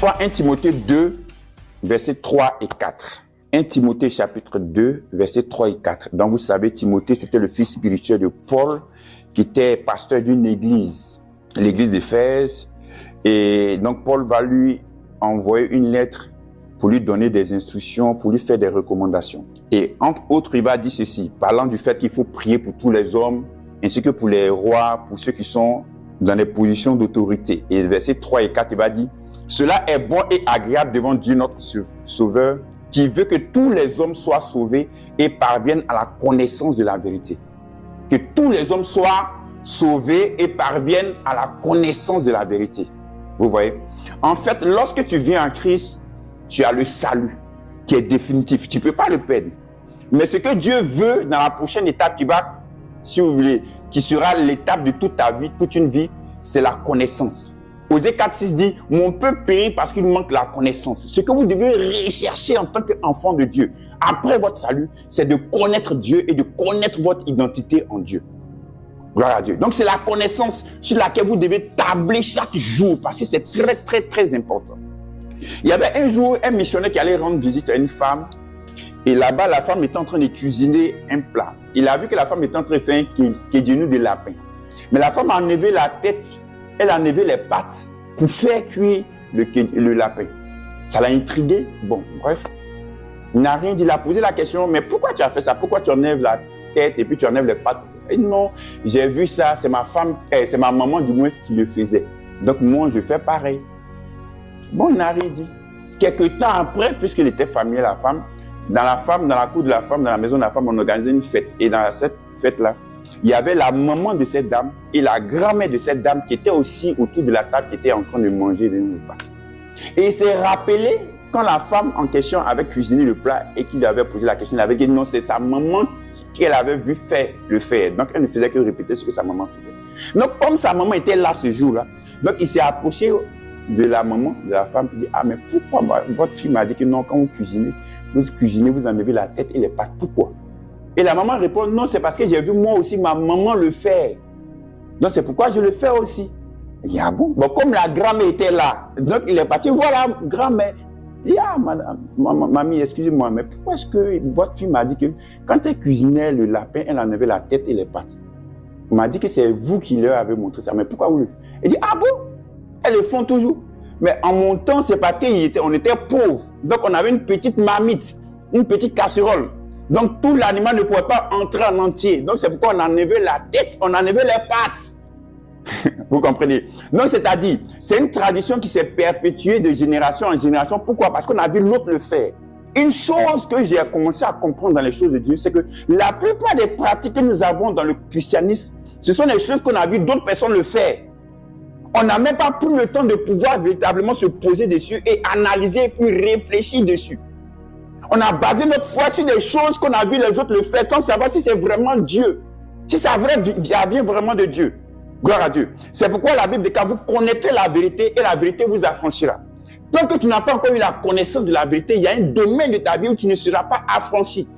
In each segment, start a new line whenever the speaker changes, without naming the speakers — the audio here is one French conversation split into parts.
prends 1 Timothée 2, versets 3 et 4. 1 Timothée chapitre 2, versets 3 et 4. Donc vous savez, Timothée, c'était le fils spirituel de Paul, qui était pasteur d'une église, l'église d'Éphèse. Et donc Paul va lui envoyer une lettre pour lui donner des instructions, pour lui faire des recommandations. Et entre autres, il va dire ceci, parlant du fait qu'il faut prier pour tous les hommes, ainsi que pour les rois, pour ceux qui sont dans des positions d'autorité. Et versets 3 et 4, il va dire, « Cela est bon et agréable devant Dieu notre Sauveur, qui veut que tous les hommes soient sauvés et parviennent à la connaissance de la vérité. » Que tous les hommes soient sauvés et parviennent à la connaissance de la vérité. Vous voyez? En fait, lorsque tu viens en Christ, tu as le salut qui est définitif. Tu ne peux pas le perdre. Mais ce que Dieu veut dans la prochaine étape qui va, si vous voulez, qui sera l'étape de toute ta vie, toute une vie, c'est la connaissance. Osée 4,6 dit, mon peuple périt parce qu'il manque la connaissance. Ce que vous devez rechercher en tant qu'enfant de Dieu, après votre salut, c'est de connaître Dieu et de connaître votre identité en Dieu. Gloire à Dieu. Donc, c'est la connaissance sur laquelle vous devez tabler chaque jour parce que c'est très, très, très important. Il y avait un jour un missionnaire qui allait rendre visite à une femme et là-bas, la femme était en train de cuisiner un plat. Il a vu que la femme était en train de faire un kédjenou de lapin. Mais la femme a enlevé la tête, elle a enlevé les pattes pour faire cuire le lapin. Ça l'a intrigué. Bon, bref. Il n'a rien dit. Il a posé la question, mais pourquoi tu as fait ça? Pourquoi tu enlèves la tête et puis tu enlèves les pattes? Et non, j'ai vu ça, c'est ma femme, c'est ma maman du moins qui le faisait. Donc moi, je fais pareil. Bon, il n'a rien dit. Quelques temps après, puisqu'il était familier, la femme, dans la cour de la femme, dans la maison de la femme, on organisait une fête. Et dans cette fête-là, il y avait la maman de cette dame et la grand-mère de cette dame qui étaient aussi autour de la table, qui étaient en train de manger des repas. Et il s'est rappelé quand la femme en question avait cuisiné le plat et qu'il lui avait posé la question, il avait dit non, c'est sa maman qu'elle avait vu faire le faire. Donc elle ne faisait que répéter ce que sa maman faisait. Donc comme sa maman était là ce jour-là, donc il s'est approché de la maman, de la femme, qui dit, ah mais pourquoi votre fille m'a dit que non, quand vous cuisinez, vous enlevez la tête et les pattes, pourquoi? Et la maman répond, non, c'est parce que j'ai vu moi aussi ma maman le faire. Donc c'est pourquoi je le fais aussi. Il dit, ah bon? Bon, comme la grand-mère était là, donc il est parti, voilà, grand-mère. Il dit, ah madame, mamie, excusez-moi, mais pourquoi est-ce que votre fille m'a dit que quand elle cuisinait le lapin, elle enlevait la tête et les pattes? Elle m'a dit que c'est vous qui leur avez montré ça, mais pourquoi vous le faites? Elle dit, ah bon? Elles le font toujours. Mais en mon temps, c'est parce qu'on était pauvres. Donc, on avait une petite marmite, une petite casserole. Donc, tout l'animal ne pouvait pas entrer en entier. Donc, c'est pourquoi on enlevait la tête, on enlevait les pattes. Vous comprenez? Donc, c'est-à-dire, c'est une tradition qui s'est perpétuée de génération en génération. Pourquoi? Parce qu'on a vu l'autre le faire. Une chose que j'ai commencé à comprendre dans les choses de Dieu, c'est que la plupart des pratiques que nous avons dans le christianisme, ce sont des choses qu'on a vu d'autres personnes le faire. On n'a même pas pris le temps de pouvoir véritablement se poser dessus et analyser et puis réfléchir dessus. On a basé notre foi sur des choses qu'on a vu les autres le faire sans savoir si c'est vraiment Dieu. Si ça vient vraiment de Dieu. Gloire à Dieu. C'est pourquoi la Bible dit que vous connaîtrez la vérité et la vérité vous affranchira. Tant que tu n'as pas encore eu la connaissance de la vérité, il y a un domaine de ta vie où tu ne seras pas affranchi.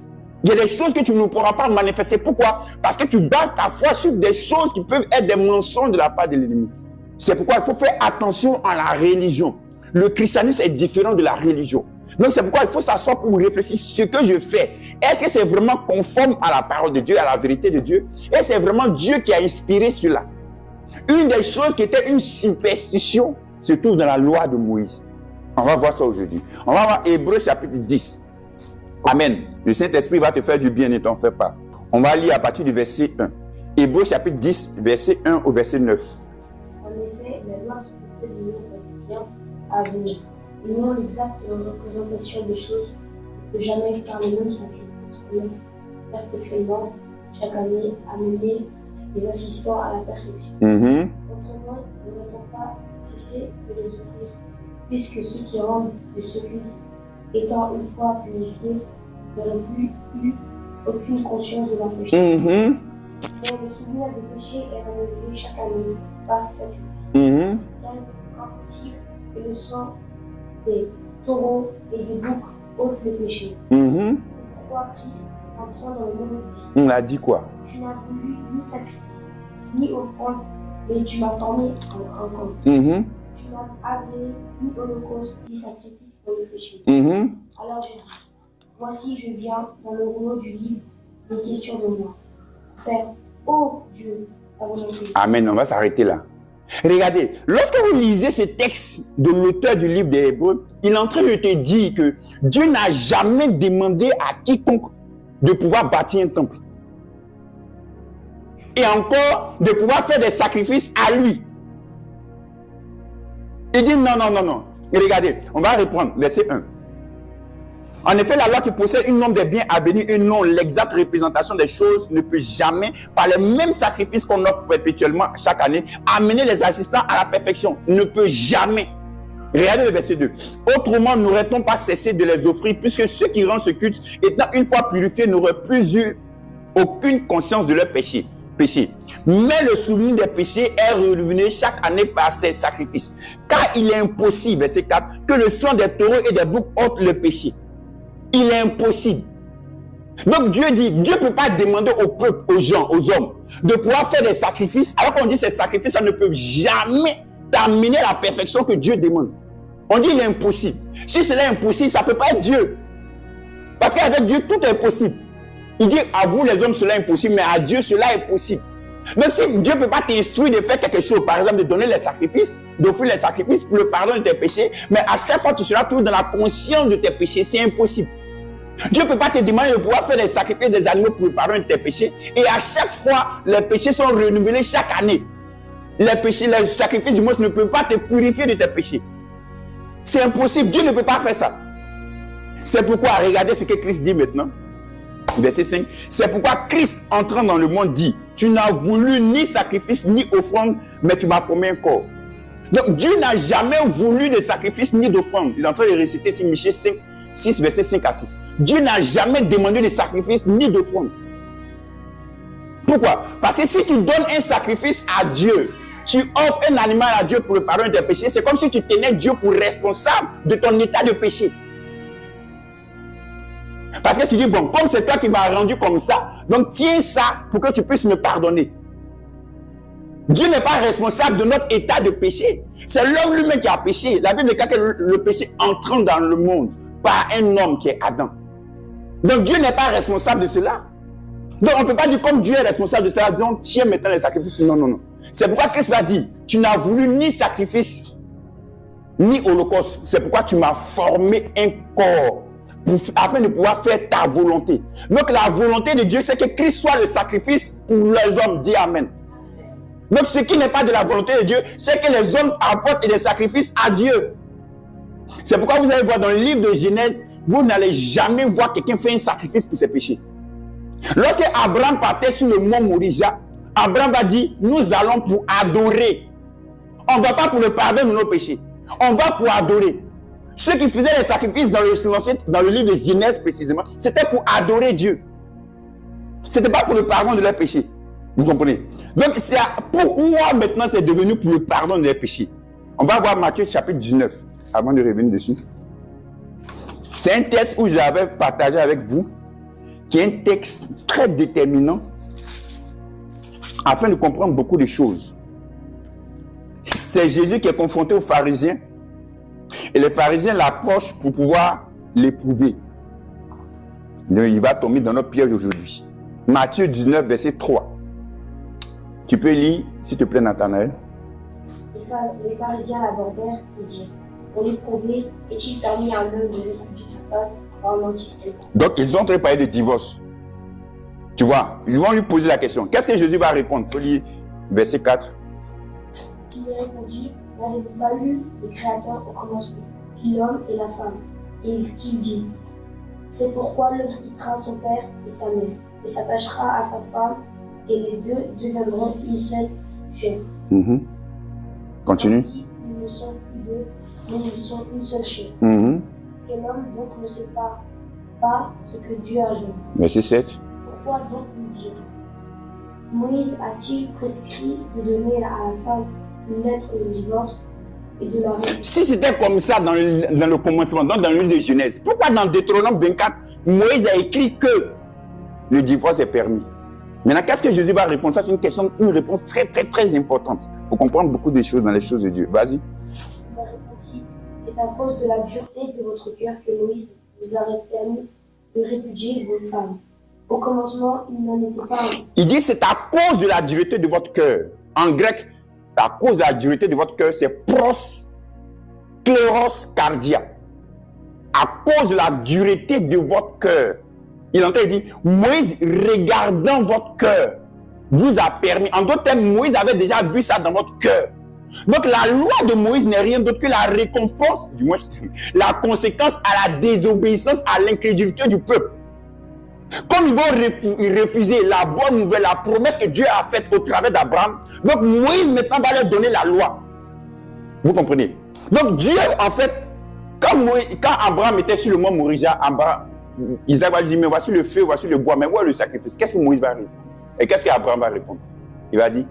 Il y a des choses que tu ne pourras pas manifester. Pourquoi? Parce que tu bases ta foi sur des choses qui peuvent être des mensonges de la part de l'ennemi. C'est pourquoi il faut faire attention à la religion. Le christianisme est différent de la religion. Donc c'est pourquoi il faut s'asseoir pour réfléchir. Ce que je fais, est-ce que c'est vraiment conforme à la parole de Dieu, à la vérité de Dieu? Et c'est vraiment Dieu qui a inspiré cela. Une des choses qui était une superstition se trouve dans la loi de Moïse. On va voir ça aujourd'hui. On va voir Hébreux chapitre 10. Amen. Le Saint-Esprit va te faire du bien, ne t'en fais pas. On va lire à partir du verset 1. Hébreux chapitre 10, verset 1 au verset 9.
En effet, la loi qui possède le nom bien à venir, et non l'exacte représentation des choses, ne peut jamais faire les mêmes sacrifices qu'on offre perpétuellement chaque année, amener les assistants à la perfection. Autrement, ne va-t-on pas cesser de les offrir, puisque ceux qui rendent de ce culte, étant une fois purifiés, n'auraient plus eu aucune conscience de leur péché. Mais le souvenir des péchés est renouvelé chaque année par ces sacrifices. Car il est impossible que le sang des taureaux et des boucs ôte les péchés. C'est pourquoi Christ, entrant dans le monde,
on a dit quoi?
Tu n'as voulu ni sacrifice, ni offrande, mais tu m'as formé en camp. tu n'as agréé ni holocauste ni sacrifice pour le péché. Alors je dis, voici je viens dans le rouleau du livre des questions de moi. Faire, ô Dieu, ta volonté.
Amen, on va s'arrêter là. Regardez, lorsque vous lisez ce texte de l'auteur du livre des Hébreux, il est en train de te dire que Dieu n'a jamais demandé à quiconque de pouvoir bâtir un temple. Et encore de pouvoir faire des sacrifices à lui. Il dit non, non, non, non. Et regardez, on va reprendre verset 1. En effet, la loi qui possède une nombre des biens à venir et non l'exacte représentation des choses ne peut jamais, par les mêmes sacrifices qu'on offre perpétuellement chaque année, amener les assistants à la perfection. Ne peut jamais. Regardez le verset 2. Autrement, n'aurait-on pas cessé de les offrir, puisque ceux qui rendent ce culte, étant une fois purifiés, n'auraient plus eu aucune conscience de leur péché. Mais le souvenir des péchés est revenu chaque année par ces sacrifices. Car il est impossible, verset 4, que le sang des taureaux et des boucs ôte le péché. Il est impossible. Donc Dieu dit, Dieu ne peut pas demander au peuple, aux gens, aux hommes, de pouvoir faire des sacrifices, alors qu'on dit ces sacrifices, ça ne peut jamais t'amener à la perfection que Dieu demande. On dit il est impossible. Si cela est impossible, ça ne peut pas être Dieu. Parce qu'avec Dieu, tout est possible. Il dit, à vous les hommes, cela est impossible, mais à Dieu, cela est possible. Donc si Dieu ne peut pas t'instruire de faire quelque chose, par exemple de donner les sacrifices, d'offrir les sacrifices pour le pardon de tes péchés, mais à chaque fois tu seras toujours dans la conscience de tes péchés, c'est impossible. Dieu ne peut pas te demander de pouvoir faire des sacrifices des animaux pour le pardon de tes péchés, et à chaque fois, les péchés sont renouvelés chaque année. Les péchés, les sacrifices du monde ne peuvent pas te purifier de tes péchés. C'est impossible, Dieu ne peut pas faire ça. C'est pourquoi, regardez ce que Christ dit maintenant. Verset 5. C'est pourquoi Christ, entrant dans le monde, dit, tu n'as voulu ni sacrifice ni offrande, mais tu m'as formé un corps. Donc Dieu n'a jamais voulu de sacrifice ni d'offrande. Il est en train de réciter sur Michée 5, 6, verset 5 à 6. Dieu n'a jamais demandé de sacrifice ni d'offrande. Pourquoi? Parce que si tu donnes un sacrifice à Dieu, tu offres un animal à Dieu pour le pardon de tes péchés, c'est comme si tu tenais Dieu pour responsable de ton état de péché. Parce que tu dis, bon, comme c'est toi qui m'as rendu comme ça, donc tiens ça pour que tu puisses me pardonner. Dieu n'est pas responsable de notre état de péché. C'est l'homme lui-même qui a péché. La Bible dit que le péché entrant dans le monde par un homme qui est Adam. Donc Dieu n'est pas responsable de cela. Donc on ne peut pas dire comme Dieu est responsable de cela, donc tiens maintenant les sacrifices. Non, non, non. C'est pourquoi Christ va dire, tu n'as voulu ni sacrifice, ni holocauste. C'est pourquoi tu m'as formé un corps. Afin de pouvoir faire ta volonté. Donc la volonté de Dieu, c'est que Christ soit le sacrifice pour les hommes. Dis Amen. Donc ce qui n'est pas de la volonté de Dieu, c'est que les hommes apportent des sacrifices à Dieu. C'est pourquoi vous allez voir dans le livre de Genèse, vous n'allez jamais voir quelqu'un faire un sacrifice pour ses péchés. Lorsque Abraham partait sur le mont Moria, Abraham va dire, nous allons pour adorer. On ne va pas pour le pardon de nos péchés. On va pour adorer. Ceux qui faisaient les sacrifices dans le livre de Genèse précisément, c'était pour adorer Dieu. Ce n'était pas pour le pardon de leurs péchés. Vous comprenez? Donc, c'est pourquoi maintenant c'est devenu pour le pardon de leurs péchés. On va voir Matthieu chapitre 19, avant de revenir dessus. C'est un texte où j'avais partagé avec vous, qui est un texte très déterminant, afin de comprendre beaucoup de choses. C'est Jésus qui est confronté aux pharisiens. Et les pharisiens l'approchent pour pouvoir l'éprouver. Il va tomber dans notre piège aujourd'hui. Matthieu 19, verset 3. Tu peux lire, s'il te plaît, Nathanaël.
Les pharisiens l'abordèrent et dirent, pour l'éprouver, est-il permis à un homme de réfugier sa femme par un motif quelconque?
Donc, ils ont en train de parler de divorce. Tu vois, ils vont lui poser la question. Qu'est-ce que Jésus va répondre? Il faut lire verset 4.
Il répondit, n'avez-vous pas lu le Créateur au commencement, fit l'homme et la femme, et qu'il dit, c'est pourquoi l'homme quittera son père et sa mère, et s'attachera à sa femme, et les deux deviendront une seule chair.
Continue.
Ainsi, ils ne sont plus deux, mais ils sont une seule chair. Et l'homme donc ne sait pas ce que Dieu a joint.
Verset 7.
Pourquoi donc nous dire, Moïse a-t-il prescrit de donner à la femme une lettre de divorce et de la réduire?
Si c'était comme ça dans le commencement, donc dans le livre de Genèse, pourquoi dans Deutéronome 24, Moïse a écrit que le divorce est permis? Maintenant, qu'est-ce que Jésus va répondre? Ça, c'est une réponse très, très, très importante pour comprendre beaucoup de choses dans les choses de Dieu. Vas-y.
Il a répondu, c'est à cause de la dureté de votre cœur que Moïse vous a permis de répudier vos femmes. Au commencement, il n'en était pas ainsi.
Il dit, c'est à cause de la dureté de votre cœur. En grec, à cause de la dureté de votre cœur, c'est pros scléros cardia. À cause de la dureté de votre cœur. Il entend, il dit, Moïse, regardant votre cœur, vous a permis. En d'autres termes, Moïse avait déjà vu ça dans votre cœur. Donc la loi de Moïse n'est rien d'autre que la récompense, du moins la conséquence à la désobéissance, à l'incrédulité du peuple. Comme ils vont refuser la bonne nouvelle, la promesse que Dieu a faite au travers d'Abraham, donc Moïse maintenant va leur donner la loi. Vous comprenez? Donc Dieu, en fait, quand Abraham était sur le mont Morija, Isaac va lui dire, mais voici le feu, voici le bois, mais où est le sacrifice? Qu'est-ce que Moïse va répondre? Et qu'est-ce qu'Abraham va répondre? Il va dire,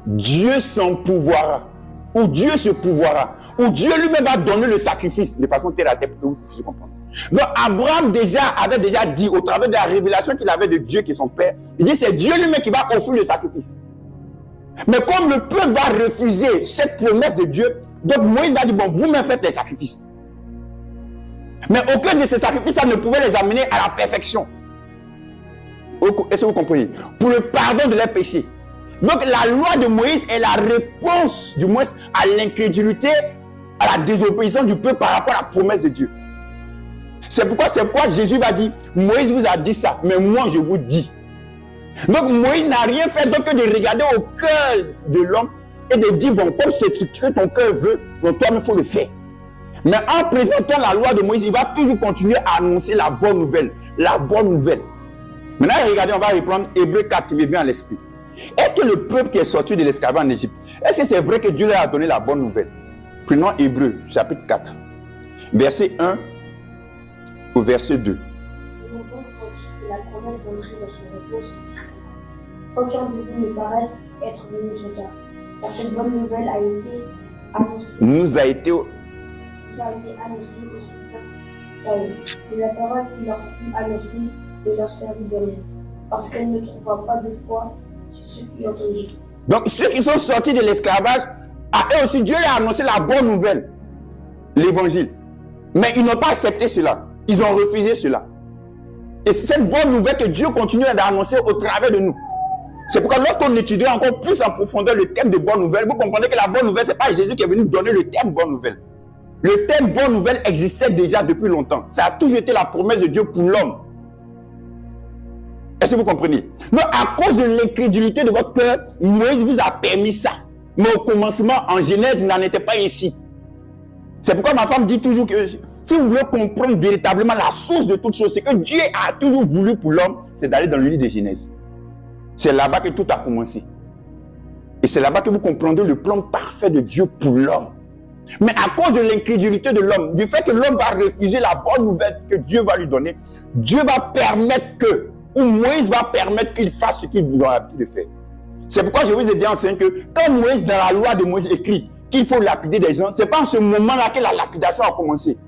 Dieu s'en pouvoira, ou Dieu se pouvoira, ou Dieu lui-même va donner le sacrifice de façon terre à terre pour que vous puissiez comprendre. Donc Abraham avait déjà dit, au travers de la révélation qu'il avait de Dieu qui est son père, il dit c'est Dieu lui-même qui va offrir le sacrifice. Mais comme le peuple va refuser cette promesse de Dieu, donc Moïse va dire, bon, vous-même faites les sacrifices. Mais aucun de ces sacrifices, ça ne pouvait les amener à la perfection. Est-ce que vous comprenez? Pour le pardon de leurs péchés. Donc la loi de Moïse est la réponse, du moins, à l'incrédulité, à la désobéissance du peuple par rapport à la promesse de Dieu. C'est pourquoi Jésus va dire, Moïse vous a dit ça, mais moi je vous dis. Donc Moïse n'a rien fait d'autre que de regarder au cœur de l'homme et de dire, bon, comme c'est ce que ton cœur veut, donc toi il faut le faire. Mais en présentant la loi de Moïse, il va toujours continuer à annoncer la bonne nouvelle. La bonne nouvelle. Maintenant, regardez, on va reprendre Hébreux 4 qui me vient à l'esprit. Est-ce que le peuple qui est sorti de l'esclavage en Égypte, est-ce que c'est vrai que Dieu leur a donné la bonne nouvelle? Prenons Hébreux, chapitre 4, verset 1 au verset 2.
Nous donc que la promesse d'entrer dans son repos subsiste. Aucun de vous ne paraisse être venu trop tard, car cette bonne nouvelle a été annoncée.
Nous a été
annoncée au Seigneur. Et la parole qui leur fut annoncée ne leur servit de rien, parce qu'elle ne trouva pas de foi chez ceux qui entendirent.
Donc ceux qui sont sortis de l'esclavage, à eux aussi Dieu leur a annoncé la bonne nouvelle, l'évangile. Mais ils n'ont pas accepté cela. Ils ont refusé cela. Et c'est cette bonne nouvelle que Dieu continue d'annoncer au travers de nous. C'est pourquoi lorsqu'on étudie encore plus en profondeur le thème de bonne nouvelle, vous comprenez que la bonne nouvelle, ce n'est pas Jésus qui est venu donner le thème bonne nouvelle. Le thème bonne nouvelle existait déjà depuis longtemps. Ça a toujours été la promesse de Dieu pour l'homme. Est-ce que vous comprenez? Donc, à cause de l'incrédulité de votre cœur, Moïse vous a permis ça. Mais au commencement, en Genèse, il n'en était pas ici. C'est pourquoi ma femme dit toujours que si vous voulez comprendre véritablement la source de toute chose, c'est que Dieu a toujours voulu pour l'homme, c'est d'aller dans le livre de Genèse. C'est là-bas que tout a commencé. Et c'est là-bas que vous comprendrez le plan parfait de Dieu pour l'homme. Mais à cause de l'incrédulité de l'homme, du fait que l'homme va refuser la bonne nouvelle que Dieu va lui donner, Dieu va permettre que, ou Moïse va permettre qu'il fasse ce qu'il vous a l'habitude de faire. C'est pourquoi je vous ai dit enseigné que quand Moïse, dans la loi de Moïse, écrit qu'il faut lapider des gens, ce n'est pas en ce moment-là que la lapidation a commencé.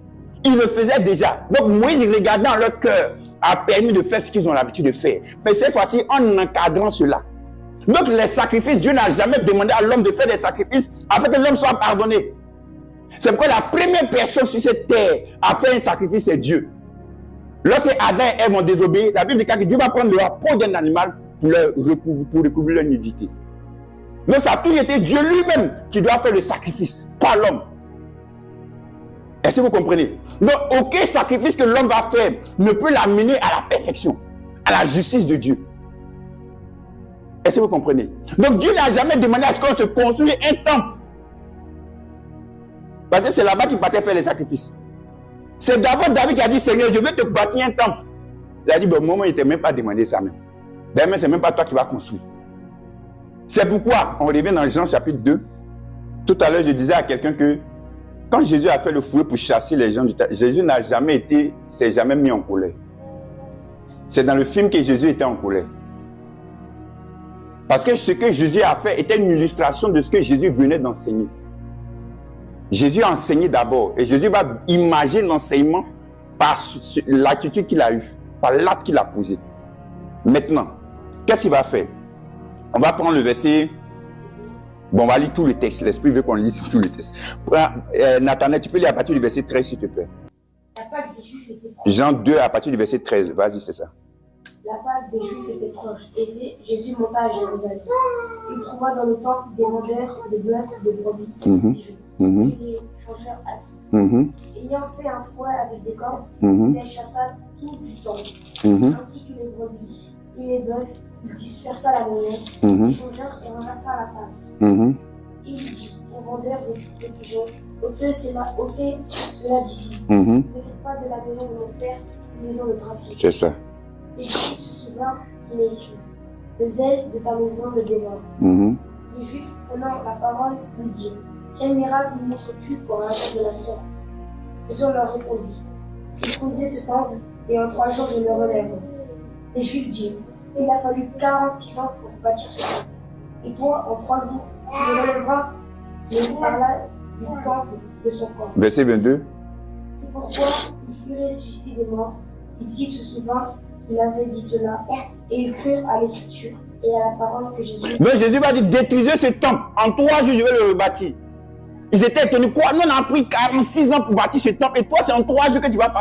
Il le faisait déjà. Donc Moïse, regardant leur cœur, a permis de faire ce qu'ils ont l'habitude de faire. Mais cette fois-ci, en encadrant cela. Donc les sacrifices, Dieu n'a jamais demandé à l'homme de faire des sacrifices afin que l'homme soit pardonné. C'est pourquoi la première personne sur cette terre à faire un sacrifice, c'est Dieu. Lorsque Adam et Ève ont désobéi, la Bible dit que Dieu va prendre la peau d'un animal pour recouvrir leur nudité. Donc ça a toujours été Dieu lui-même qui doit faire le sacrifice, pas l'homme. Est-ce que vous comprenez? Donc aucun sacrifice que l'homme va faire ne peut l'amener à la perfection, à la justice de Dieu. Est-ce que vous comprenez? Donc Dieu n'a jamais demandé à ce qu'on se construise un temple. Parce que c'est là-bas qu'il partait faire les sacrifices. C'est d'abord David qui a dit, Seigneur, je veux te bâtir un temple. Il a dit, bon, moi, il ne t'a même pas demandé ça même. D'ailleurs, ce n'est même pas toi qui vas construire. C'est pourquoi, on revient dans Jean chapitre 2. Tout à l'heure, je disais à quelqu'un que quand Jésus a fait le fouet pour chasser les gens du temple, Jésus s'est jamais mis en colère. C'est dans le film que Jésus était en colère. Parce que ce que Jésus a fait était une illustration de ce que Jésus venait d'enseigner. Jésus a enseigné d'abord et Jésus va imaginer l'enseignement par l'attitude qu'il a eue, par l'acte qu'il a posé. Maintenant, qu'est-ce qu'il va faire? On va prendre le verset. Bon, on va lire tout le texte. L'Esprit veut qu'on lise tout le texte. Nathanaël, tu peux lire à partir du verset 13, s'il te plaît.
La Pâque des Juifs était proche.
Jean 2, à partir du verset 13. Vas-y, c'est ça.
La Pâque des Juifs était proche. Et Jésus monta à Jérusalem. Il trouva dans le temple des vendeurs de bœufs, de brebis, et des juifs. Et les changeurs assis. Ayant fait un fouet avec des cordes, il les chassa tout du temple, ainsi que les brebis et les bœufs. Il dispersa la monnaie, les changeurs et ramassa la part. Et il dit aux vendeurs de pigeons, ôtez cela d'ici. Ne faites pas de la maison de mon père une maison de trafic.
C'est ça.
C'est Jésus se souvint qu'il est écrit, le zèle de ta maison le dévore. Les Juifs, prenant la parole, lui dirent, quel miracle nous montres-tu pour un jour de la sorte? Jésus leur répondit, détruisez ce temple, et en 3 jours je le relève. Les Juifs dirent, il a fallu 46 ans pour bâtir ce temple. Et toi, en 3 jours, tu le relèveras. Mais il parla du temple de son corps.
Verset 22.
C'est pourquoi il fut ressuscité des morts. Ses disciples se souvinrent qu'il avait dit cela, et ils crurent à l'écriture et à la parole que Jésus.
Donc Jésus va dire, détruisez ce temple. En 3 jours, je vais le rebâtir. Ils étaient étonnés. Quoi? Nous, on a pris 46 ans pour bâtir ce temple. Et toi, c'est en 3 jours que tu vas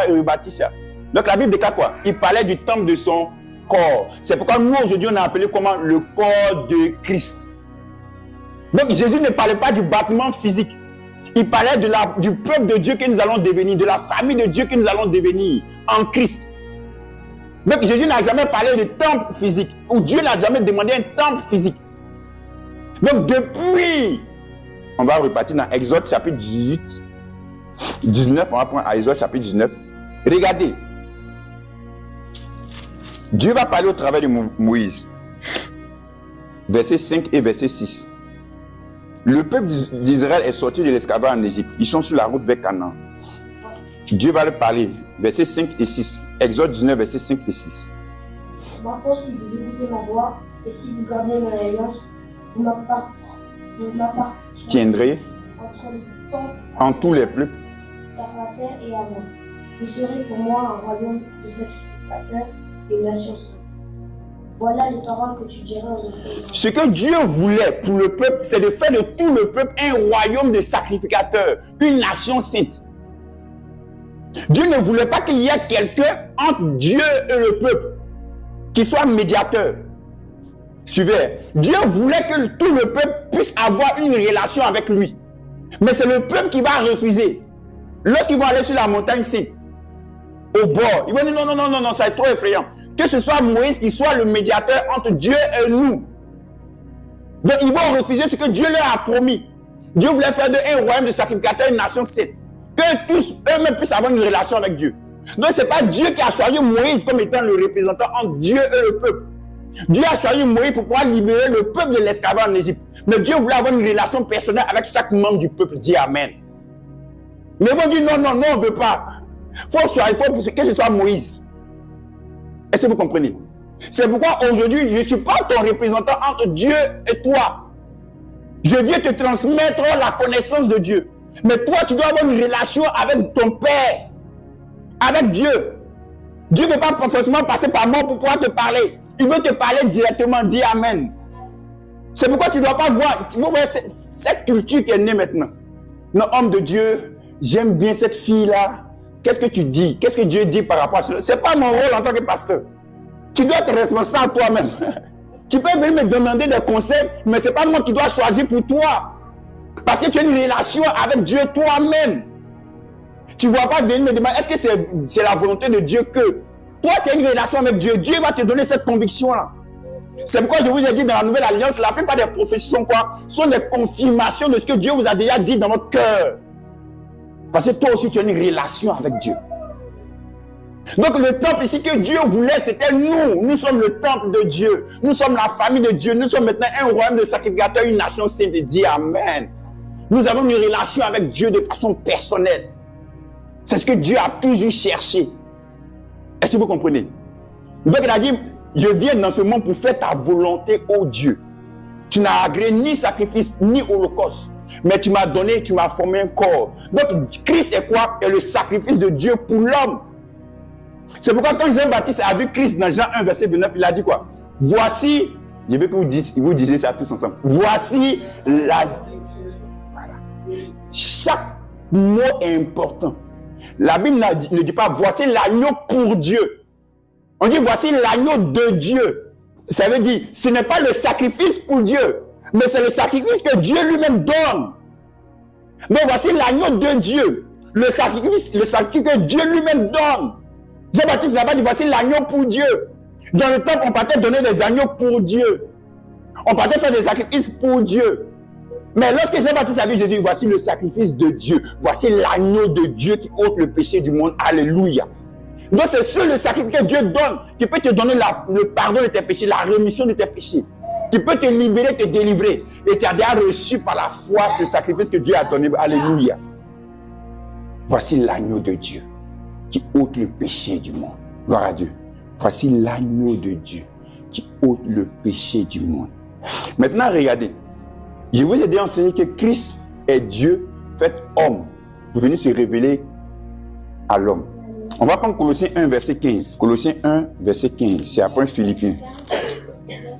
rebâtir ça. Donc la Bible déclare quoi? Il parlait du temple de son corps. C'est pourquoi nous, aujourd'hui, on a appelé comment? Le corps de Christ. Donc Jésus ne parlait pas du bâtiment physique. Il parlait du peuple de Dieu que nous allons devenir, de la famille de Dieu que nous allons devenir en Christ. Donc Jésus n'a jamais parlé de temple physique, ou Dieu n'a jamais demandé un temple physique. Donc depuis, on va repartir dans Exode chapitre 18, 19, on va prendre à Exode chapitre 19. Regardez. Dieu va parler au travers de Moïse. Verset 5 et verset 6. Le peuple d'Israël est sorti de l'esclavage en Égypte. Ils sont sur la route vers Canaan. Dieu va leur parler. Versets 5 et 6. Exode 19, versets 5 et 6.
Maintenant, si vous écoutez ma voix et si vous gardez mon alliance, vous m'appartiendrez en tous les peuples, car la terre est à moi. Vous serez pour moi un royaume de sacrificateurs et une nation sainte. Voilà les paroles que tu diras aux enfants. Ce que Dieu voulait pour le peuple, c'est de faire de tout le peuple un royaume de sacrificateurs, une nation sainte. Dieu ne voulait pas qu'il y ait quelqu'un entre Dieu et le peuple qui soit médiateur. Suivez. Dieu voulait que tout le peuple puisse avoir une relation avec lui. Mais c'est le peuple qui va refuser. Lorsqu'ils vont aller sur la montagne sainte, au bord, ils vont dire non, ça est trop effrayant. Que ce soit Moïse qui soit le médiateur entre Dieu et nous. Donc ils vont refuser ce que Dieu leur a promis. Dieu voulait faire de un royaume de sacrificateurs, une nation sainte. Que tous eux-mêmes puissent avoir une relation avec Dieu. Donc ce n'est pas Dieu qui a choisi Moïse comme étant le représentant entre Dieu et le peuple. Dieu a choisi Moïse pour pouvoir libérer le peuple de l'esclavage en Égypte. Mais Dieu voulait avoir une relation personnelle avec chaque membre du peuple. Dis Amen. Mais ils vont dire non, on ne veut pas. Il faut que ce soit Moïse. Est-ce que vous comprenez? C'est pourquoi aujourd'hui, je ne suis pas ton représentant entre Dieu et toi. Je viens te transmettre la connaissance de Dieu. Mais toi, tu dois avoir une relation avec ton Père, avec Dieu. Dieu ne veut pas forcément passer par moi pour pouvoir te parler. Il veut te parler directement. Dis Amen. C'est pourquoi tu ne dois pas voir. Vous voyez cette culture qui est née maintenant. Non, homme de Dieu, j'aime bien cette fille-là. Qu'est-ce que tu dis? Qu'est-ce que Dieu dit par rapport à cela? Ce n'est pas mon rôle en tant que pasteur. Tu dois être responsable toi-même. Tu peux venir me demander des conseils, mais ce n'est pas moi qui dois choisir pour toi. Parce que tu as une relation avec Dieu toi-même. Tu ne vas pas venir me demander, est-ce que c'est la volonté de Dieu que toi tu as une relation avec Dieu? Dieu va te donner cette conviction-là. C'est pourquoi je vous ai dit dans la Nouvelle Alliance, la plupart des prophéties sont quoi? Sont des confirmations de ce que Dieu vous a déjà dit dans votre cœur. Parce que toi aussi tu as une relation avec Dieu. Donc le temple ici que Dieu voulait, c'était nous. Nous sommes le temple de Dieu. Nous sommes la famille de Dieu. Nous sommes maintenant un royaume de sacrificateurs, une nation sainte. Dis Amen. Nous avons une relation avec Dieu de façon personnelle. C'est ce que Dieu a toujours cherché. Est-ce que vous comprenez? Donc il a dit, je viens dans ce monde pour faire ta volonté, ô Dieu. Tu n'as agréé ni sacrifice, ni holocauste. Mais tu m'as donné, tu m'as formé un corps. Donc Christ est quoi? Est le sacrifice de Dieu pour l'homme. C'est pourquoi quand Jean-Baptiste a vu Christ dans Jean 1, verset 29, il a dit quoi?
Voici, je veux que vous disiez ça tous ensemble. Voici la... Voilà. Chaque mot est important. La Bible ne dit pas voici l'agneau pour Dieu. On dit voici l'agneau de Dieu. Ça veut dire ce n'est pas le sacrifice pour Dieu, mais c'est le sacrifice que Dieu lui-même donne. Mais voici l'agneau de Dieu. Le sacrifice que Dieu lui-même donne. Jean-Baptiste n'a pas dit voici l'agneau pour Dieu. Dans le temple, on partait donner des agneaux pour Dieu. On partait faire des sacrifices pour Dieu. Mais lorsque Jean-Baptiste a vu Jésus, voici le sacrifice de Dieu. Voici l'agneau de Dieu qui ôte le péché du monde. Alléluia. Donc c'est seul le sacrifice que Dieu donne qui peut te donner le pardon de tes péchés, la rémission de tes péchés. Qui peut te libérer, te délivrer. Et tu as déjà reçu par la foi ce sacrifice que Dieu a donné. Alléluia. Voici l'agneau de Dieu qui ôte le péché du monde. Gloire à Dieu. Voici l'agneau de Dieu qui ôte le péché du monde. Maintenant, regardez. Je vous ai déjà enseigné que Christ est Dieu fait homme pour venir se révéler à l'homme. On va prendre Colossiens 1, verset 15. Colossiens 1, verset 15. C'est après Philippiens.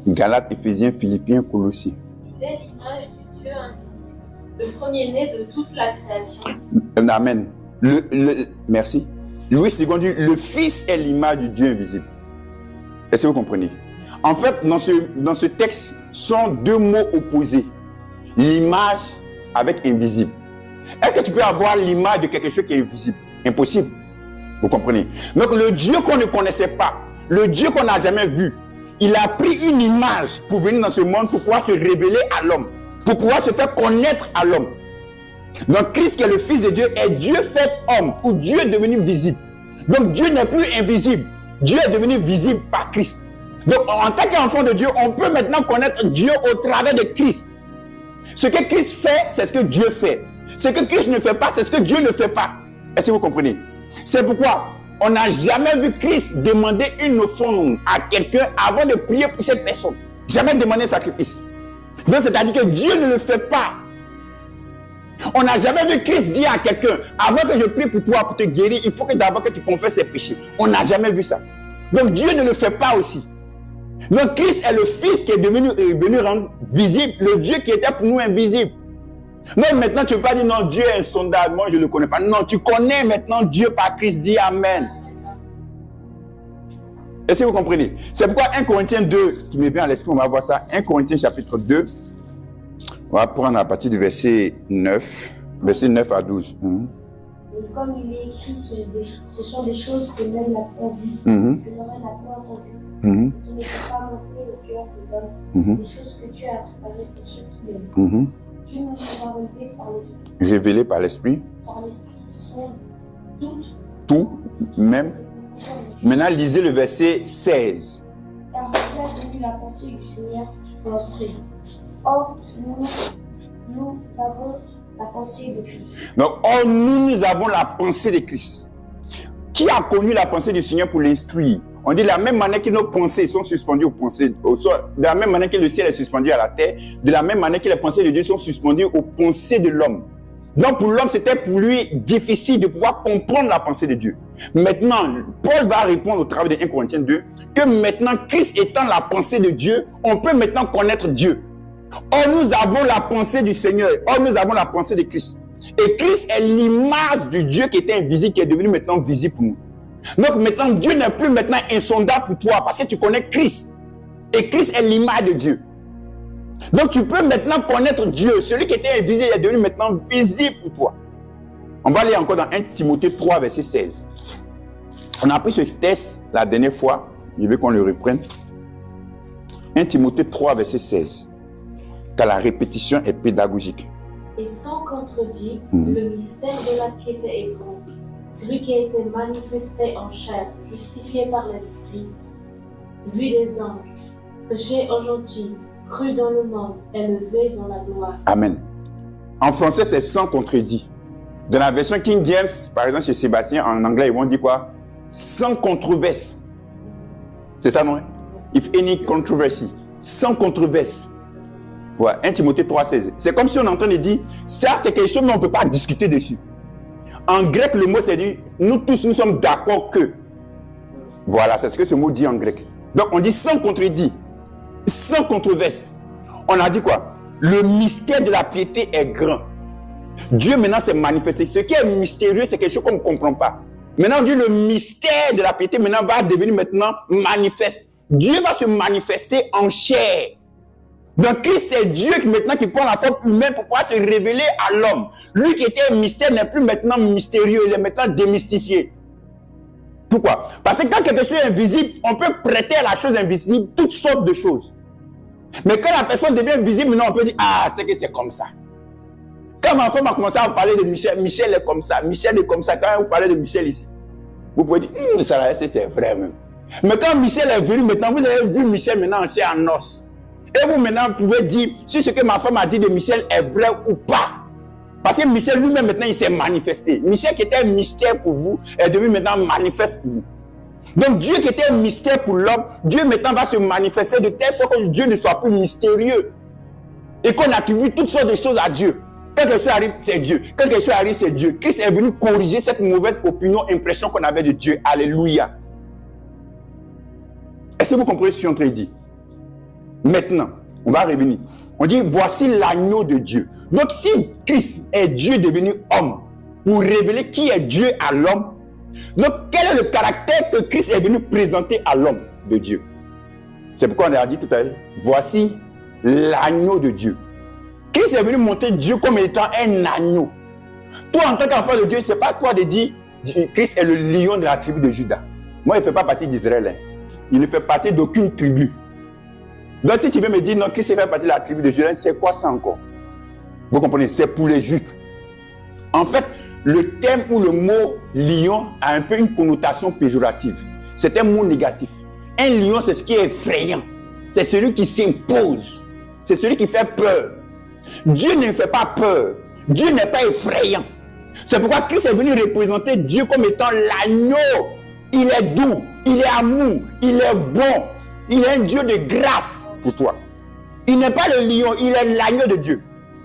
Galates, Éphésiens, Philippiens, Colossiens.
Il est l'image du Dieu invisible, le premier-né de toute la création.
Amen. Merci. Louis II dit, le Fils est l'image du Dieu invisible. Est-ce que vous comprenez? En fait, dans ce texte, sont deux mots opposés. L'image avec invisible. Est-ce que tu peux avoir l'image de quelque chose qui est invisible? Impossible. Vous comprenez? Donc, le Dieu qu'on ne connaissait pas, le Dieu qu'on n'a jamais vu, il a pris une image pour venir dans ce monde pour pouvoir se révéler à l'homme, pour pouvoir se faire connaître à l'homme. Donc, Christ, qui est le Fils de Dieu, est Dieu fait homme, ou Dieu est devenu visible. Donc, Dieu n'est plus invisible. Dieu est devenu visible par Christ. Donc, en tant qu'enfant de Dieu, on peut maintenant connaître Dieu au travers de Christ. Ce que Christ fait, c'est ce que Dieu fait. Ce que Christ ne fait pas, c'est ce que Dieu ne fait pas. Est-ce que vous comprenez? C'est pourquoi on n'a jamais vu Christ demander une offrande à quelqu'un avant de prier pour cette personne. Jamais demandé un sacrifice. Donc, c'est-à-dire que Dieu ne le fait pas. On n'a jamais vu Christ dire à quelqu'un, avant que je prie pour toi, pour te guérir, il faut que d'abord que tu confesses tes péchés. On n'a jamais vu ça. Donc, Dieu ne le fait pas aussi. Donc, Christ est le Fils qui est venu rendre visible le Dieu qui était pour nous invisible. Donc, maintenant, tu ne peux pas dire non, Dieu est insondable, moi je ne le connais pas. Non, tu connais maintenant Dieu par Christ, dis Amen. Est-ce que vous comprenez? C'est pourquoi 1 Corinthiens 2, qui me vient à l'esprit, on va voir ça. 1 Corinthiens chapitre 2, on va prendre à partir du verset 9, verset 9 à 12.
Et comme il est écrit, ce sont des choses que l'œil n'a pas vues, que l'oreille n'a pas entendues, qui ne sont pas montées au cœur de l'homme, des choses que Dieu a préparées pour ceux qui l'aiment. Dieu nous a révélé par l'Esprit.
Révélé par l'Esprit.
Par l'Esprit sont toutes.
Tout, même. Maintenant, lisez le verset 16.
Car Dieu a donné la pensée du Seigneur pour l'Esprit. Or, nous avons la pensée de Christ.
Donc, or, nous avons la pensée de Christ. Qui a connu la pensée du Seigneur pour l'instruire? On dit de la même manière que nos pensées sont suspendues aux pensées, de la même manière que le ciel est suspendu à la terre, de la même manière que les pensées de Dieu sont suspendues aux pensées de l'homme. Donc pour l'homme, c'était pour lui difficile de pouvoir comprendre la pensée de Dieu. Maintenant, Paul va répondre au travers de 1 Corinthiens 2 que maintenant, Christ étant la pensée de Dieu, on peut maintenant connaître Dieu. Or, nous avons la pensée du Seigneur. Or, nous avons la pensée de Christ. Et Christ est l'image du Dieu qui était invisible, qui est devenu maintenant visible pour nous. Donc maintenant, Dieu n'est plus maintenant insondable pour toi parce que tu connais Christ. Et Christ est l'image de Dieu. Donc tu peux maintenant connaître Dieu. Celui qui était invisible est devenu maintenant visible pour toi. On va aller encore dans 1 Timothée 3, verset 16. On a appris ce test la dernière fois. Je veux qu'on le reprenne. 1 Timothée 3, verset 16. Car la répétition est pédagogique.
Et sans contredit, le mystère de la piété est grand. Celui qui a été manifesté en chair, justifié par l'Esprit, vu des anges, prêché aux gentils, cru dans le monde, élevé dans la gloire.
Amen. En français, c'est sans contredit. Dans la version King James, par exemple, chez Sébastien, en anglais, ils vont dire quoi? Sans controverse. C'est ça, non? If any controversy. Sans controverse. Ouais, 1 Timothée 3,16. C'est comme si on est en train de dire, ça, c'est quelque chose, mais on ne peut pas discuter dessus. En grec, le mot, c'est dit, nous tous, nous sommes d'accord que. Voilà, c'est ce que ce mot dit en grec. Donc, on dit sans contredit. sans controverse. On a dit quoi? Le mystère de la piété est grand. Dieu maintenant s'est manifesté. Ce qui est mystérieux, c'est quelque chose qu'on ne comprend pas. Maintenant, on dit le mystère de la piété maintenant va devenir maintenant manifeste. Dieu va se manifester en chair. Donc Christ, c'est Dieu qui maintenant qui prend la forme humaine pour pouvoir se révéler à l'homme. Lui qui était un mystère n'est plus maintenant mystérieux, il est maintenant démystifié. Pourquoi? Parce que quand quelque chose est invisible, on peut prêter à la chose invisible toutes sortes de choses. Mais quand la personne devient visible, maintenant on peut dire, ah, c'est que c'est comme ça. Quand ma femme a commencé à parler de Michel, Michel est comme ça, Michel est comme ça. Quand vous parlez de Michel ici, vous pouvez dire, ça c'est vrai même. Mais quand Michel est venu maintenant, vous avez vu Michel maintenant en chair en os. Et vous maintenant pouvez dire si ce que ma femme a dit de Michel est vrai ou pas. Parce que Michel lui-même maintenant il s'est manifesté. Michel qui était un mystère pour vous est devenu maintenant manifeste pour vous. Donc Dieu qui était un mystère pour l'homme, Dieu maintenant va se manifester de telle sorte que Dieu ne soit plus mystérieux. Et qu'on attribue toutes sortes de choses à Dieu. Quand quelque chose arrive, c'est Dieu. Quand quelque chose arrive, c'est Dieu. Christ est venu corriger cette mauvaise opinion, impression qu'on avait de Dieu. Alléluia. Est-ce que vous comprenez ce que je suis en train de dire? Maintenant, on va revenir. On dit, voici l'agneau de Dieu. Donc, si Christ est Dieu devenu homme, pour révéler qui est Dieu à l'homme, donc quel est le caractère que Christ est venu présenter à l'homme de Dieu? C'est pourquoi on a dit tout à l'heure, voici l'agneau de Dieu. Christ est venu montrer Dieu comme étant un agneau. Toi, en tant qu'enfant de Dieu, ce n'est pas toi de dire, Christ est le lion de la tribu de Juda. Moi, il ne fait pas partie d'Israël. Hein. Il ne fait partie d'aucune tribu. Donc, si tu veux me dire, non, Christ fait partie de la tribu de Juda, c'est quoi ça encore? Vous comprenez? C'est pour les Juifs. En fait, le terme ou le mot lion a un peu une connotation péjorative. C'est un mot négatif. Un lion, c'est ce qui est effrayant. C'est celui qui s'impose. C'est celui qui fait peur. Dieu ne fait pas peur. Dieu n'est pas effrayant. C'est pourquoi Christ est venu représenter Dieu comme étant l'agneau. Il est doux, il est amour, il est bon. Il est un Dieu de grâce pour toi. Il n'est pas le lion, il est l'agneau de Dieu.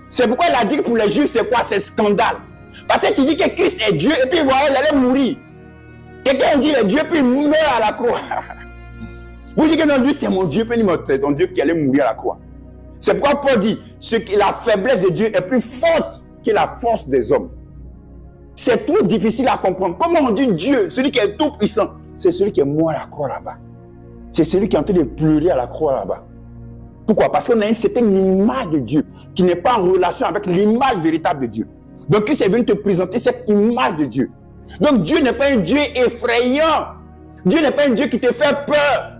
C'est pourquoi il a dit que pour les Juifs, c'est quoi? C'est scandale. Parce que tu dis que Christ est Dieu et puis voilà, il allait mourir. Quelqu'un dit le Dieu puis il meurt à la croix. Vous dites que non, Dieu c'est mon Dieu, puis c'est ton Dieu qui allait mourir à la croix. C'est pourquoi Paul dit que la faiblesse de Dieu est plus forte que la force des hommes. C'est trop difficile à comprendre. Comment on dit Dieu, celui qui est tout puissant, c'est celui qui est mort à la croix là-bas. C'est celui qui est en train de pleurer à la croix là-bas. Pourquoi? Parce qu'on a une certaine image de Dieu qui n'est pas en relation avec l'image véritable de Dieu. Donc Christ est venu te présenter cette image de Dieu. Donc Dieu n'est pas un Dieu effrayant. Dieu n'est pas un Dieu qui te fait peur.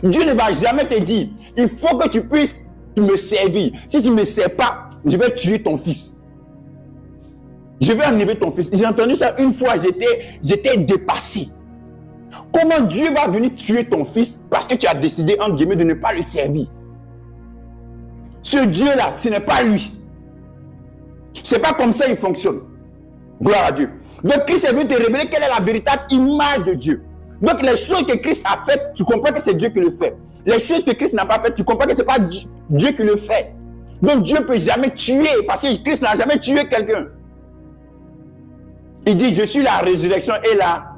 Dieu ne va jamais te dire, il faut que tu puisses me servir. Si tu ne me sers pas, je vais tuer ton fils. Je vais enlever ton fils. J'ai entendu ça une fois, j'étais dépassé. Comment Dieu va venir tuer ton fils parce que tu as décidé, entre guillemets, de ne pas le servir? Ce Dieu-là, ce n'est pas lui. C'est pas comme ça qu'il fonctionne. Gloire à Dieu. Donc Christ est venu te révéler quelle est la véritable image de Dieu. Donc les choses que Christ a faites, tu comprends que c'est Dieu qui le fait. Les choses que Christ n'a pas faites, tu comprends que c'est pas Dieu qui le fait. Donc Dieu ne peut jamais tuer parce que Christ n'a jamais tué quelqu'un. Il dit, je suis la résurrection et la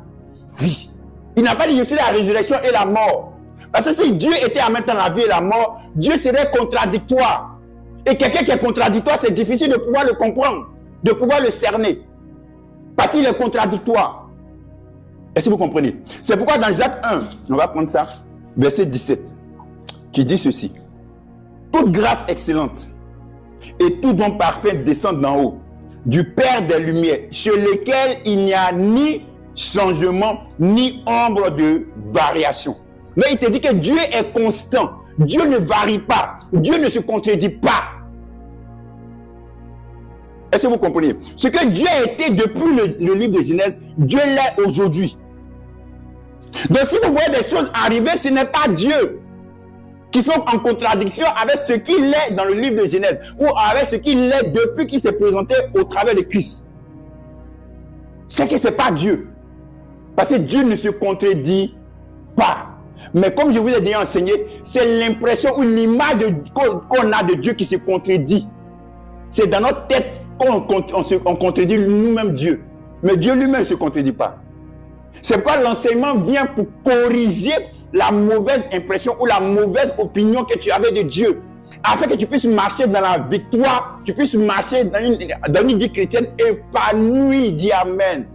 vie. Il n'a pas dit, je suis la résurrection et la mort. Parce que si Dieu était en même temps la vie et la mort, Dieu serait contradictoire. Et quelqu'un qui est contradictoire, c'est difficile de pouvoir le comprendre, de pouvoir le cerner. Parce qu'il est contradictoire. Est-ce que vous comprenez? C'est pourquoi dans Jacques 1, on va prendre ça, verset 17, qui dit ceci. Toute grâce excellente et tout don parfait descend d'en haut, du Père des Lumières, chez lequel il n'y a ni changement, ni ombre de variation. Mais il te dit que Dieu est constant. Dieu ne varie pas. Dieu ne se contredit pas. Est-ce que vous comprenez? Ce que Dieu a été depuis le livre de Genèse, Dieu l'est aujourd'hui. Donc si vous voyez des choses arriver, ce n'est pas Dieu qui sont en contradiction avec ce qu'il est dans le livre de Genèse ou avec ce qu'il est depuis qu'il s'est présenté au travers de Christ. C'est que ce n'est pas Dieu. Parce que Dieu ne se contredit pas. Mais comme je vous ai déjà enseigné, c'est l'impression ou l'image qu'on a de Dieu qui se contredit. C'est dans notre tête qu'on contredit nous-mêmes Dieu. Mais Dieu lui-même ne se contredit pas. C'est pourquoi l'enseignement vient pour corriger la mauvaise impression ou la mauvaise opinion que tu avais de Dieu, afin que tu puisses marcher dans la victoire, tu puisses marcher dans une vie chrétienne épanouie. Dis Amen.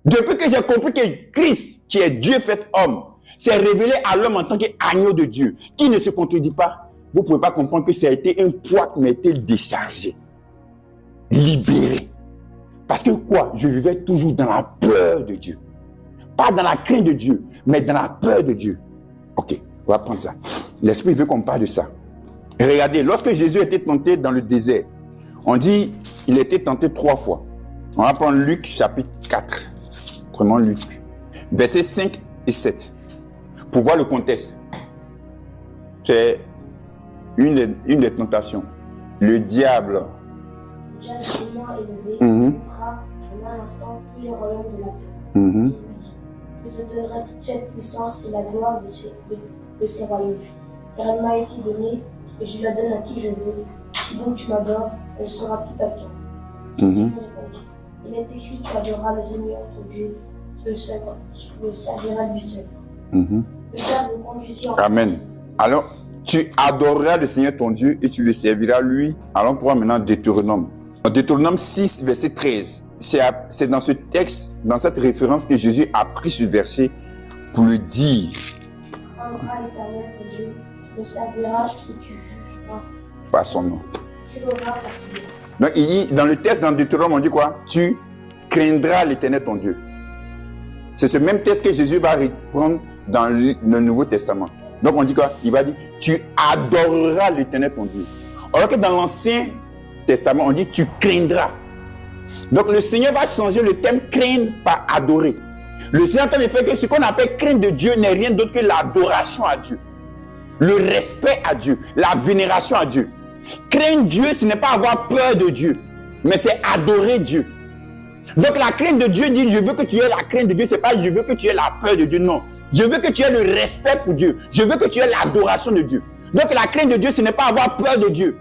Depuis que j'ai compris que Christ, qui est Dieu fait homme, s'est révélé à l'homme en tant qu'agneau de Dieu, qui ne se contredit pas, vous ne pouvez pas comprendre que ça a été un poids qui m'a été déchargé, libéré. Parce que quoi? Je vivais toujours dans la peur de Dieu. Pas dans la crainte de Dieu, mais dans la peur de Dieu. Ok, on va prendre ça. L'Esprit veut qu'on parle de ça. Et regardez, lorsque Jésus était tenté dans le désert, on dit il était tenté 3 fois. On va prendre Luc chapitre 4. Prenons Luc. Versets 5 et 7. Pour voir le contexte. C'est une des tentations. Le diable.
Déjà largement élevé, mettra en un instant tous les royaumes de la terre. Je te donnerai toute cette puissance et la gloire de ces royaumes. Car elle m'a été donnée et je la donne à qui je veux. Si donc tu m'adores, elle sera toute à toi. Jésus lui répondit, il est écrit, tu adoreras le Seigneur ton Dieu, tu le serviras lui seul. Le diable le conduisit en
Amen. Alors, tu adoreras le Seigneur ton Dieu et tu le serviras lui. Allons pour maintenant Deutéronome. Deutéronome 6, verset 13. C'est dans ce texte, dans cette référence que Jésus a pris ce verset pour le dire.
Tu craindras l'Éternel ton Dieu, tu le serviras et tu jugeras
Par son nom.
Tu l'auras par son nom.
Donc, il dit, dans le texte, dans Deutéronome, on dit quoi? Tu craindras l'Éternel ton Dieu. C'est ce même texte que Jésus va reprendre dans le Nouveau Testament. Donc, on dit quoi? Il va dire, tu adoreras l'Éternel ton Dieu. Alors que dans l'Ancien Testament, on dit, tu craindras. Donc, le Seigneur va changer le terme craindre par adorer. Le Seigneur est en train de faire que ce qu'on appelle crainte de Dieu n'est rien d'autre que l'adoration à Dieu. Le respect à Dieu, la vénération à Dieu. Craindre Dieu, ce n'est pas avoir peur de Dieu, mais c'est adorer Dieu. Donc la crainte de Dieu dit, je veux que tu aies la crainte de Dieu, c'est pas je veux que tu aies la peur de Dieu, non. Je veux que tu aies le respect pour Dieu. Je veux que tu aies l'adoration de Dieu. Donc la crainte de Dieu, ce n'est pas avoir peur de Dieu.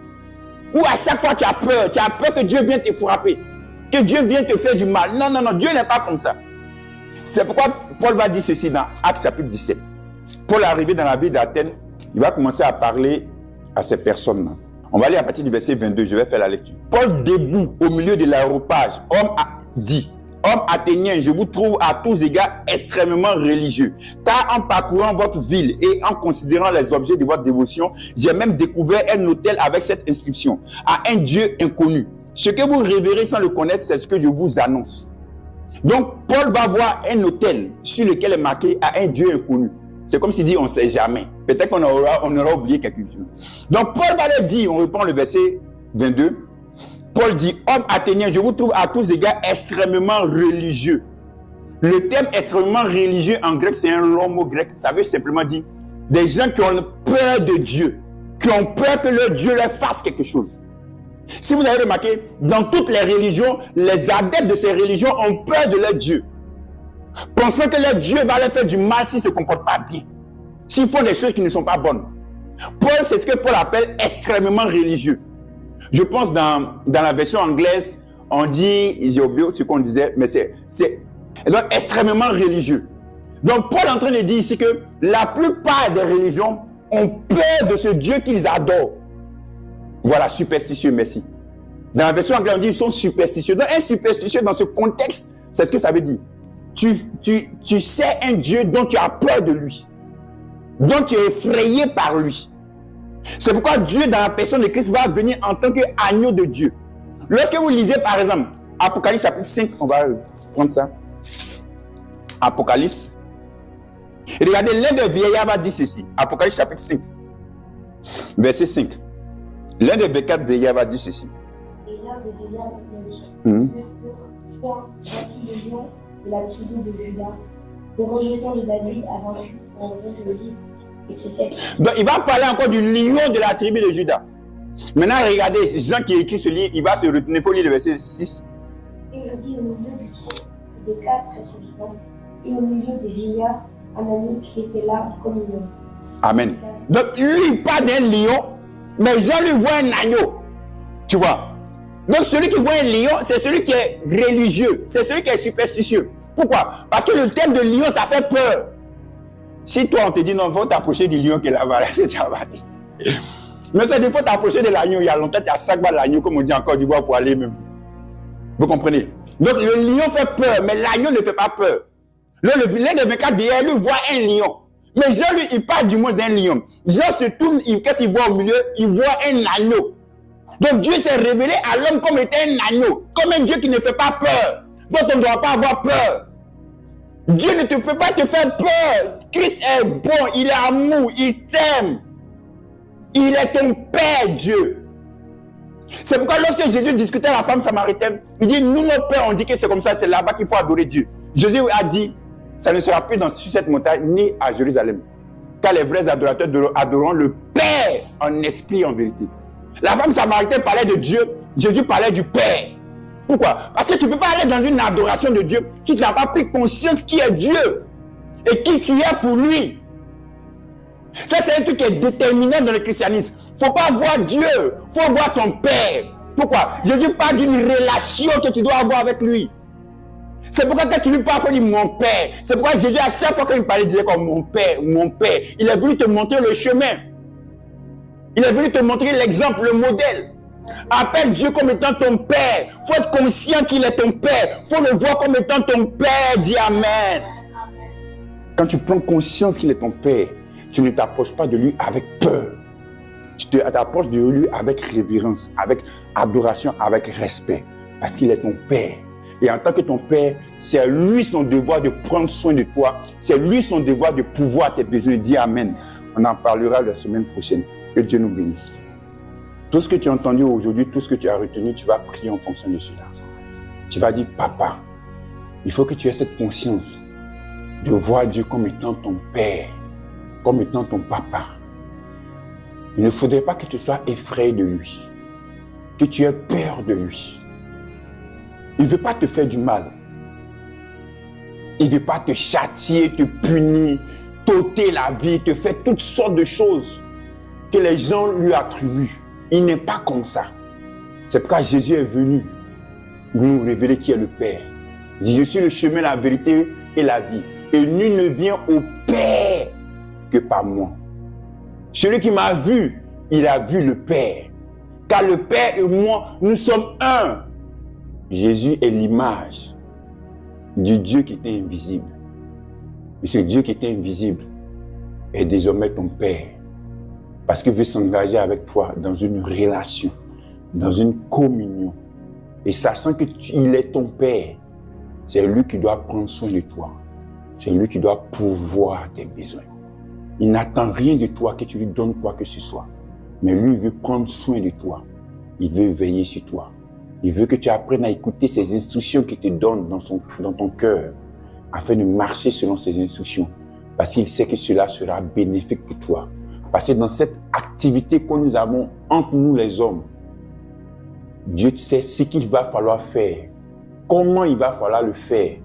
Ou à chaque fois tu as peur que Dieu vienne te frapper, que Dieu vienne te faire du mal. Non, non, non, Dieu n'est pas comme ça. C'est pourquoi Paul va dire ceci dans Actes chapitre 17. Paul est arrivé dans la ville d'Athènes, il va commencer à parler à ces personnes-là. On va aller à partir du verset 22, je vais faire la lecture. Paul, debout au milieu de l'aéropage, dit, homme athénien, je vous trouve à tous égards extrêmement religieux. Car en parcourant votre ville et en considérant les objets de votre dévotion, j'ai même découvert un autel avec cette inscription, à un Dieu inconnu. Ce que vous révérez sans le connaître, c'est ce que je vous annonce. Donc, Paul va voir un autel sur lequel est marqué à un Dieu inconnu. C'est comme s'il dit, on ne sait jamais. Peut-être qu'on aura oublié quelque chose. Donc, Paul va leur dire, on reprend le verset 22. Paul dit, homme athénien, je vous trouve à tous égards extrêmement religieux. Le terme extrêmement religieux en grec, c'est un long mot grec. Ça veut simplement dire des gens qui ont peur de Dieu, qui ont peur que leur Dieu leur fasse quelque chose. Si vous avez remarqué, dans toutes les religions, les adeptes de ces religions ont peur de leur Dieu, pensant que leur Dieu va leur faire du mal s'ils ne se comportent pas bien, s'ils font des choses qui ne sont pas bonnes. Paul, c'est ce que Paul appelle extrêmement religieux. Je pense dans la version anglaise, on dit, j'ai oublié ce qu'on disait, mais c'est donc extrêmement religieux. Donc Paul est en train de dire ici que la plupart des religions ont peur de ce Dieu qu'ils adorent. Voilà, superstitieux, merci. Dans la version anglaise, on dit ils sont superstitieux. Donc un superstitieux dans ce contexte, c'est ce que ça veut dire. Tu sais un Dieu dont tu as peur de lui, dont tu es effrayé par lui. C'est pourquoi Dieu, dans la personne de Christ, va venir en tant qu'agneau de Dieu. Lorsque vous lisez, par exemple, Apocalypse chapitre 5, on va prendre ça. Apocalypse. Et regardez, l'un des vieillards va dire ceci. Apocalypse chapitre 5, verset 5. L'un des 4 vieillards va dire ceci.
Et l'un des vieillards m'a dit, toi, voici le lion de la tribu de Juda, le rejeton de David a vaincu pour ouvrir le livre.
Donc il va parler encore du lion de la tribu de Juda. Maintenant regardez, Jean qui écrit ce livre, il va se retenir, il faut lire le verset 6.
Et je vis au milieu du trône des 4 êtres vivants et au milieu des vieillards un agneau qui était là comme un lion.
Amen. Donc lui il parle d'un lion, mais Jean lui voit un agneau. Tu vois. Donc celui qui voit un lion, c'est celui qui est religieux, c'est celui qui est superstitieux. Pourquoi? Parce que le terme de lion, ça fait peur. Si toi, on te dit non, il faut t'approcher du lion qui est là-bas, là, c'est déjà mal. Mais c'est des fois t'approcher de l'agneau, il y a longtemps, tu as 5 balles l'agneau, comme on dit en Côte d'Ivoire, pour aller même. Vous comprenez? Donc le lion fait peur, mais l'agneau ne fait pas peur. Le vilain de 24 derrière lui voit un lion. Mais Jean, lui, il parle du moins d'un lion. Jean se tourne, qu'est-ce qu'il voit au milieu? Il voit un agneau. Donc Dieu s'est révélé à l'homme comme étant un agneau, comme un Dieu qui ne fait pas peur. Donc on ne doit pas avoir peur. Dieu ne peut pas te faire peur. Christ est bon, il est amour, il t'aime. Il est ton Père, Dieu. C'est pourquoi lorsque Jésus discutait avec la femme samaritaine, il dit, nous, nos pères, on dit que c'est comme ça, c'est là-bas qu'il faut adorer Dieu. Jésus a dit, ça ne sera plus sur cette montagne, ni à Jérusalem. Car les vrais adorateurs adoreront le Père en esprit et en vérité. La femme samaritaine parlait de Dieu, Jésus parlait du Père. Pourquoi? Parce que tu ne peux pas aller dans une adoration de Dieu si tu n'as pas pris conscience qui est Dieu et qui tu es pour lui. Ça, c'est un truc qui est déterminant dans le christianisme. Il ne faut pas voir Dieu, il faut voir ton Père. Pourquoi? Jésus parle d'une relation que tu dois avoir avec lui. C'est pourquoi quand tu lui parles, il faut dire mon Père. C'est pourquoi Jésus, à chaque fois qu'il parlait, il disait comme mon Père, mon Père. Il est venu te montrer le chemin. Il est venu te montrer l'exemple, le modèle. Appelle Dieu comme étant ton Père. Il faut être conscient qu'il est ton Père. Il faut le voir comme étant ton Père. Dis Amen. Quand tu prends conscience qu'il est ton Père, tu ne t'approches pas de lui avec peur. Tu t'approches de lui avec révérence, avec adoration, avec respect. Parce qu'il est ton Père. Et en tant que ton Père, c'est lui son devoir de prendre soin de toi. C'est lui son devoir de pouvoir tes besoins. Dis Amen. On en parlera la semaine prochaine. Que Dieu nous bénisse. Tout ce que tu as entendu aujourd'hui, tout ce que tu as retenu, tu vas prier en fonction de cela. Tu vas dire, Papa, il faut que tu aies cette conscience de voir Dieu comme étant ton Père, comme étant ton Papa. Il ne faudrait pas que tu sois effrayé de lui, que tu aies peur de lui. Il ne veut pas te faire du mal. Il ne veut pas te châtier, te punir, t'ôter la vie, te faire toutes sortes de choses que les gens lui attribuent. Il n'est pas comme ça. C'est pourquoi Jésus est venu nous révéler qui est le Père. Il dit, je suis le chemin, la vérité et la vie. Et nul ne vient au Père que par moi. Celui qui m'a vu, il a vu le Père. Car le Père et moi, nous sommes un. Jésus est l'image du Dieu qui était invisible. Et ce Dieu qui était invisible est désormais ton Père. Parce qu'il veut s'engager avec toi dans une relation, dans une communion. Et sachant qu'il est ton Père, c'est lui qui doit prendre soin de toi. C'est lui qui doit pourvoir tes besoins. Il n'attend rien de toi que tu lui donnes quoi que ce soit. Mais lui, il veut prendre soin de toi. Il veut veiller sur toi. Il veut que tu apprennes à écouter ses instructions qu'il te donne dans ton cœur, afin de marcher selon ses instructions. Parce qu'il sait que cela sera bénéfique pour toi. Parce que dans cette activité que nous avons entre nous les hommes, Dieu sait ce qu'il va falloir faire, comment il va falloir le faire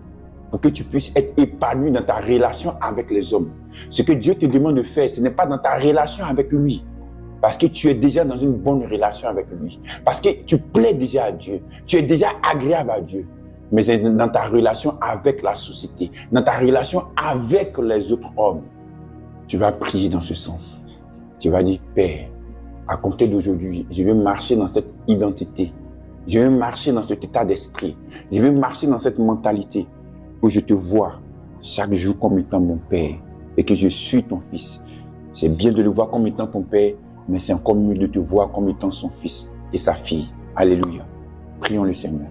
pour que tu puisses être épanoui dans ta relation avec les hommes. Ce que Dieu te demande de faire, ce n'est pas dans ta relation avec lui, parce que tu es déjà dans une bonne relation avec lui, parce que tu plais déjà à Dieu, tu es déjà agréable à Dieu, mais c'est dans ta relation avec la société, dans ta relation avec les autres hommes. Tu vas prier dans ce sens. Tu vas dire, Père, à compter d'aujourd'hui, je vais marcher dans cette identité. Je vais marcher dans cet état d'esprit. Je vais marcher dans cette mentalité où je te vois chaque jour comme étant mon Père et que je suis ton fils. C'est bien de le voir comme étant ton Père, mais c'est encore mieux de te voir comme étant son fils et sa fille. Alléluia. Prions le Seigneur.